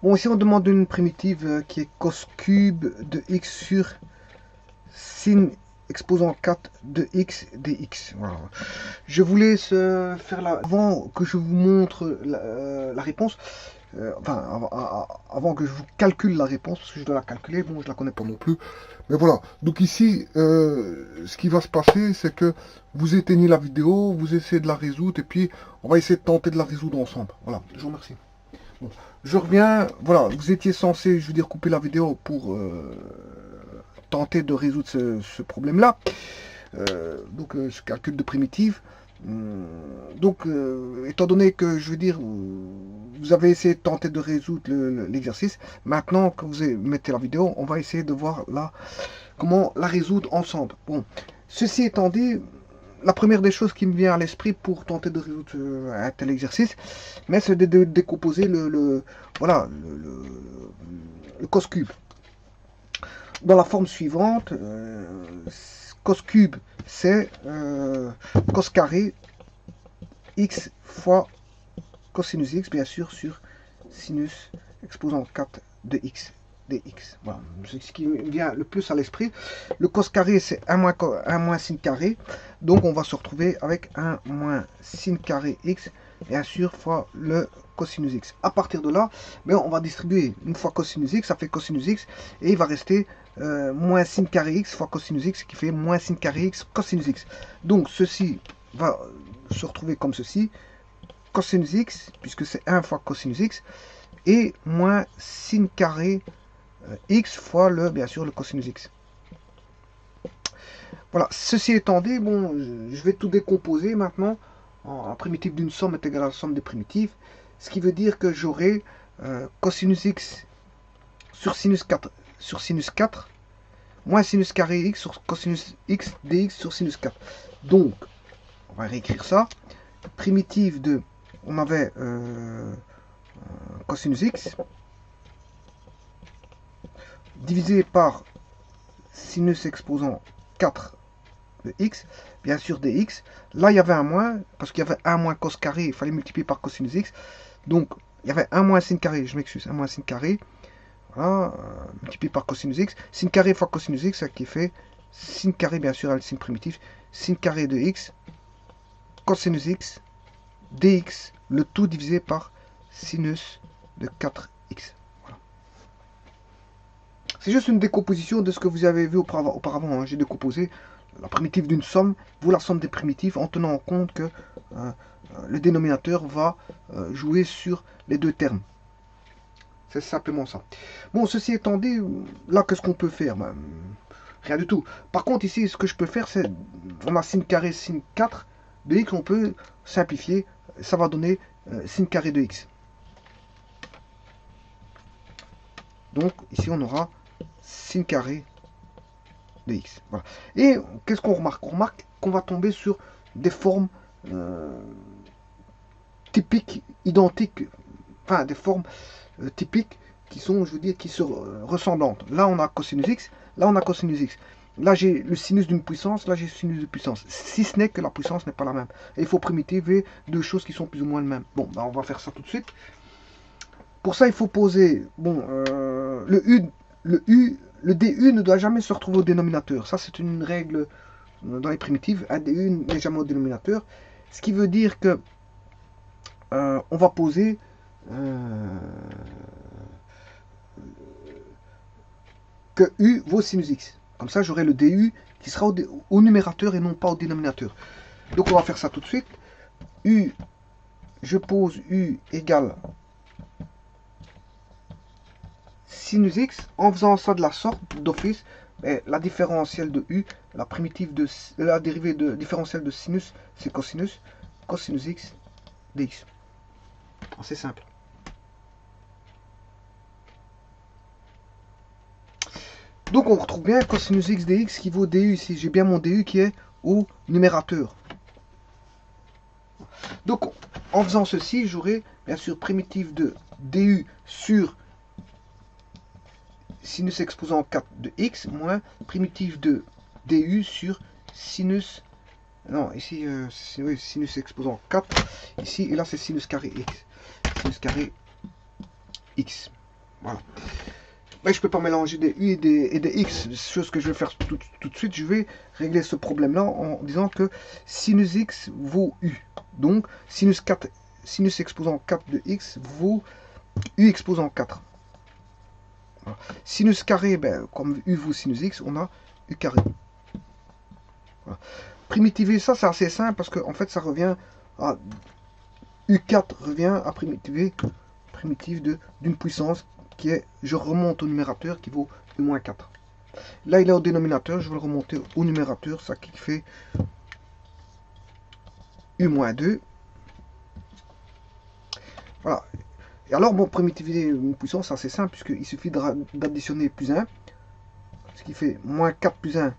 Bon, ici on demande une primitive qui est cos cube de x sur sin exposant 4 de x dx. Voilà. Je vous laisse faire là avant que je vous montre la réponse. Enfin, avant que je vous calcule la réponse, parce que je dois la calculer, bon, je la connais pas non plus. Mais voilà, donc ici, ce qui va se passer, c'est que vous éteignez la vidéo, vous essayez de la résoudre, et puis on va essayer de tenter de la résoudre ensemble. Voilà, je vous remercie. Bon, je reviens, voilà, vous étiez censé, je veux dire, couper la vidéo pour tenter de résoudre ce problème-là. Donc, ce calcul de primitive. Donc, étant donné que, je veux dire, vous avez essayé de tenter de résoudre l'exercice, maintenant que vous mettez la vidéo, on va essayer de voir là comment la résoudre ensemble. Bon, ceci étant dit, la première des choses qui me vient à l'esprit pour tenter de résoudre un tel exercice, mais c'est de décomposer voilà, le cos cube. Dans la forme suivante, cos cube, c'est cos carré x fois cosinus x, bien sûr, sur sinus exposant 4 de x dx. Voilà, c'est ce qui me vient le plus à l'esprit. Le cos carré, c'est 1 moins sin carré. Donc, on va se retrouver avec 1 moins sin carré x, bien sûr, fois le cosinus x. À partir de là, ben, on va distribuer une fois cosinus x, ça fait cosinus x, et il va rester moins sin carré x fois cosinus x, qui fait moins sin carré x cosinus x. Donc, ceci va se retrouver comme ceci, cosinus x, puisque c'est 1 fois cosinus x, et moins sin carré x fois bien sûr le cosinus x. Voilà, ceci étant dit, bon, je vais tout décomposer maintenant en primitive d'une somme est égale à la somme des primitives, ce qui veut dire que j'aurai cosinus x sur sinus 4 moins sinus carré x sur cosinus x dx sur sinus 4. Donc, on va réécrire ça. Primitive de, on avait cosinus x divisé par sinus exposant 4 de x, bien sûr dx. Là, il y avait un moins, parce qu'il y avait un moins cos carré, il fallait multiplier par cosinus x. Donc, il y avait un moins sin carré, je m'excuse, un moins sin carré. Voilà, multiplié par cosinus x. Sin carré fois cosinus x, ça qui fait sin carré, bien sûr, à sin primitif. Sin carré de x, cosinus x, dx, le tout divisé par sinus de 4x. Voilà. C'est juste une décomposition de ce que vous avez vu auparavant. Hein. J'ai décomposé la primitive d'une somme, vous la somme des primitives, en tenant en compte que le dénominateur va jouer sur les deux termes. C'est simplement ça. Bon, ceci étant dit, là, qu'est-ce qu'on peut faire? Ben, rien du tout. Par contre, ici, ce que je peux faire, c'est, on a sin carré sin 4 de x, on peut simplifier, ça va donner sin carré de x. Donc, ici, on aura sin carré de x. Voilà. Et qu'est-ce qu'on remarque? On remarque qu'on va tomber sur des formes typiques, identiques, enfin, des formes typiques qui sont, je veux dire, qui sont ressemblantes. Là, on a cosinus x, là, on a cosinus x. Là, j'ai le sinus d'une puissance, là, j'ai le sinus de puissance. Si ce n'est que la puissance n'est pas la même. Et il faut primitiver deux choses qui sont plus ou moins les mêmes. Bon, ben, on va faire ça tout de suite. Pour ça, il faut poser, bon, le DU ne doit jamais se retrouver au dénominateur. Ça, c'est une règle dans les primitives. Un DU n'est jamais au dénominateur. Ce qui veut dire que on va poser que U vaut sinus x. Comme ça, j'aurai le DU qui sera au numérateur et non pas au dénominateur. Donc, on va faire ça tout de suite. U, je pose U égale sinus x. En faisant ça de la sorte, d'office, la différentielle de U, la primitive de la dérivée de différentielle de sinus, c'est cosinus. Cosinus x dx. C'est simple. Donc on retrouve bien cosinus x dx qui vaut du ici. J'ai bien mon du qui est au numérateur. Donc en faisant ceci, j'aurai bien sûr primitive de du sur sinus exposant 4 de x moins primitive de du sur sinus. Non, ici oui, sinus exposant 4. Ici et là c'est sinus carré x. Sinus carré x. Voilà. Mais je peux pas mélanger des u et des x. Chose que je vais faire tout de suite, je vais régler ce problème-là en disant que sinus x vaut u. Donc, sinus exposant 4 de x vaut u exposant 4. Voilà. Sinus carré, ben, comme u vaut sinus x, on a u carré. Voilà. Primitiver ça, c'est assez simple parce que en fait, ça revient à u4 revient à primitive d'une puissance qui est, je remonte au numérateur qui vaut u-4. Là, il est au dénominateur, je vais le remonter au numérateur, ça qui fait u-2. Voilà. Et alors, bon, primitiver une puissance, c'est assez simple, puisqu'il suffit d'additionner plus 1, ce qui fait moins 4 plus 1,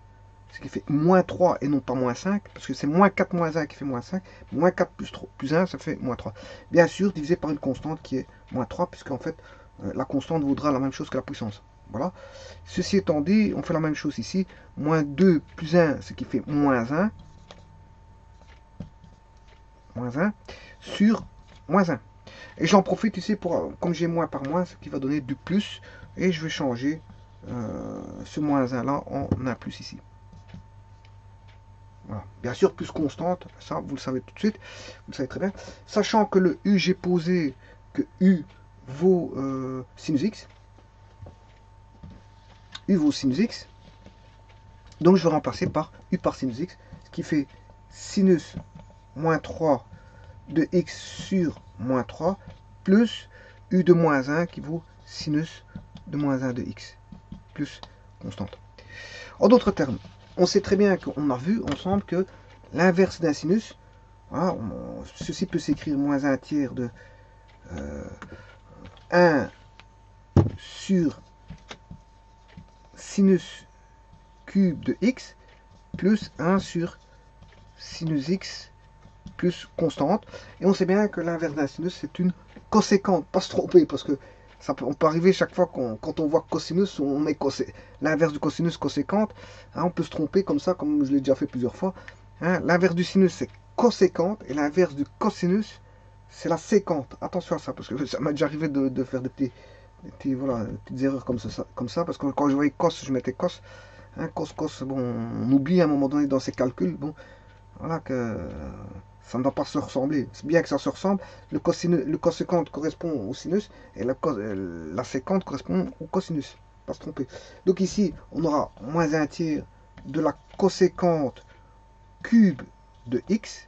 ce qui fait moins 3 et non pas moins 5, parce que c'est moins 4 moins 1 qui fait moins 5, moins 4 plus 1, ça fait moins 3. Bien sûr, divisé par une constante qui est moins 3, puisqu'en fait, la constante vaudra la même chose que la puissance. Voilà. Ceci étant dit, on fait la même chose ici, moins 2 plus 1, ce qui fait moins 1, sur moins 1. Et j'en profite ici pour, comme j'ai moins par moins, ce qui va donner du plus, et je vais changer ce moins 1 là en un plus ici. Voilà. Bien sûr, plus constante, ça vous le savez tout de suite, vous le savez très bien. Sachant que le u, j'ai posé que u vaut sinus x. U vaut sinus x. Donc je vais remplacer par u par sinus x, ce qui fait sinus moins 3 de x sur moins 3 plus u de moins 1 qui vaut sinus de moins 1 de x plus constante. En d'autres termes, on sait très bien qu'on a vu ensemble que l'inverse d'un sinus, voilà, ceci peut s'écrire moins 1 tiers de 1 sur sinus cube de x plus 1 sur sinus x plus constante. Et on sait bien que l'inverse d'un sinus, c'est une coséquente. Pas se tromper, parce que ça peut, on peut arriver chaque fois quand on voit cosinus, on met l'inverse du cosinus coséquente. Hein, on peut se tromper comme ça, comme je l'ai déjà fait plusieurs fois. Hein, l'inverse du sinus, c'est coséquente, et l'inverse du cosinus, c'est la séquente. Attention à ça, parce que ça m'a déjà arrivé de faire des petites erreurs comme ça, parce que quand je voyais cos, je mettais cos. Hein, cos, bon, on oublie à un moment donné dans ces calculs, bon, voilà que ça ne doit pas se ressembler. C'est bien que ça se ressemble. Le coséquente correspond au sinus et la séquente correspond au cosinus. Pas se tromper. Donc ici, on aura moins 1 tiers de la coséquente cube de x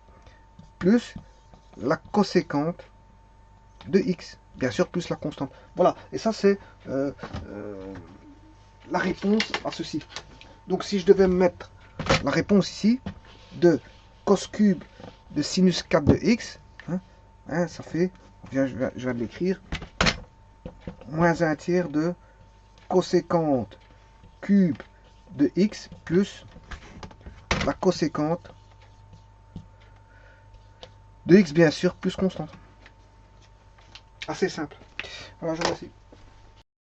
plus la coséquente de x. Bien sûr, plus la constante. Voilà. Et ça, c'est la réponse à ceci. Donc si je devais mettre la réponse ici de cos cube de sinus 4 de x, ça fait, je vais l'écrire, moins 1 tiers de coséquente cube de x plus la coséquente de x, bien sûr, plus constante. Assez simple. Voilà, je vous remercie.